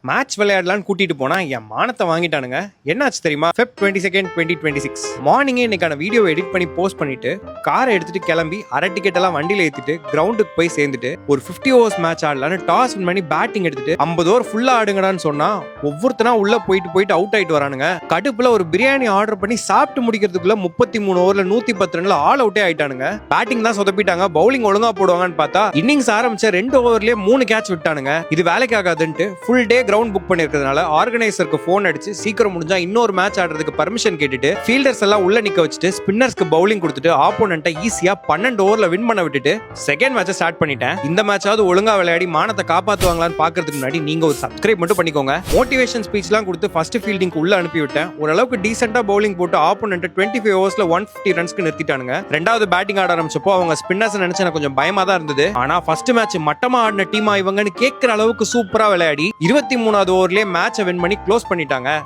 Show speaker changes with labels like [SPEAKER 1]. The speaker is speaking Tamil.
[SPEAKER 1] மேட்ச் விளையாடலான்னு கூட்டிட்டு போனா என் மானத்தை வாங்கிட்டானுங்க. என்னாச்சு தெரியுமா? Feb 22, 2026 மார்னிங்கே இன்னைக்கான வீடியோ எடிட் பண்ணி போஸ்ட் பண்ணிட்டு காரை எடுத்துட்டு கிளம்பி அரை டிக்கெட் எல்லாம் வண்டியில ஏத்திட்டு கிரவுண்டுக்கு போய் சேர்ந்துட்டு ஒரு 50 ஓவர்ஸ் மேட்ச் ஆடலான்னு டாஸ் வின் பண்ணி பேட்டிங் எடுத்துட்டு 50 ஓவர் ஃபுல்லா ஆடுங்கடான்னு சொன்னா ஒவ்வொருத்தனா உள்ள போயிட்டு அவுட் ஆயிட்டு வரானுங்க. கடுப்புல ஒரு பிரியாணி ஆர்டர் பண்ணி சாப்பிட்டு முடிக்கிறதுக்குள்ள 33 ஓவர்ல 110 ரன்ல ஆல் அவுட்டே ஆயிட்டானுங்க. பேட்டிங் தான் சொதப்பிட்டாங்க, பவுலிங் ஒழுங்கா போடுவாங்கன்னு பார்த்தா இன்னிங்ஸ் ஆரம்பிச்ச 2 ஓவர்லயே 3 கேட்ச் விட்டானுங்க. இது வேலைக்கு ஆகாதுன்ட்டு ஃபுல் டே கிரவுண்ட் புக் பண்ணிருக்கிறதுனால ஆர்கனைசருக்கு போன் அடிச்சு சீக்கிரம் முடிஞ்சா இன்னொரு மேட்ச் ஆடுறதுக்கு பர்மிஷன் கேட்டுட்டு ஃபீல்டர்ஸ் எல்லாம் உள்ள நிக்க வச்சுட்டு ஸ்பின்னர்ஸ்க்கு பவுலிங் கொடுத்துட்டு ஆப்போனன்ட்டை ஈஸியா 12 ஓவர்ல வின் பண்ண விட்டுட்டு செகண்ட் மேட்சை ஸ்டார்ட் பண்ணிட்டேன். இந்த மேட்சாவது ஒழுங்கா விளையாடி மானத்தை காப்பாத்துவாங்களான்னு பாக்குறதுக்கு முன்னாடி நீங்க ஒரு சப்ஸ்கிரைப் மட்டும் பண்ணிக்கோங்க. மோட்டிவேஷன் ஸ்பீச்லாம் கொடுத்து ஃபர்ஸ்ட் ஃபீல்டிங் உள்ள அனுப்பி விட்டேன். ஓரளவுக்கு டீசென்ட்டா பவுலிங் போட்டு ஆப்போனன்ட்டை 25 ஓவர்ஸ்ல 150 ரன்ஸ்க்கு நிறுத்திட்டானுங்க. ரெண்டாவது பேட்டிங் ஆட ஆரம்பிச்சப்போ அவங்க ஸ்பின்னர்ஸ் நினைச்சு எனக்கு கொஞ்சம் பயமா தான் இருந்தது. ஆனா ஃபர்ஸ்ட் மேட்ச் மட்டமா ஆடின டீமா இவங்கன்னு கேட்கிற அளவுக்கு சூப்பரா விளையாடி 23வது ஓவர்லயே மேட்சை வின் பண்ணி க்ளோஸ் பண்ணிட்டாங்க.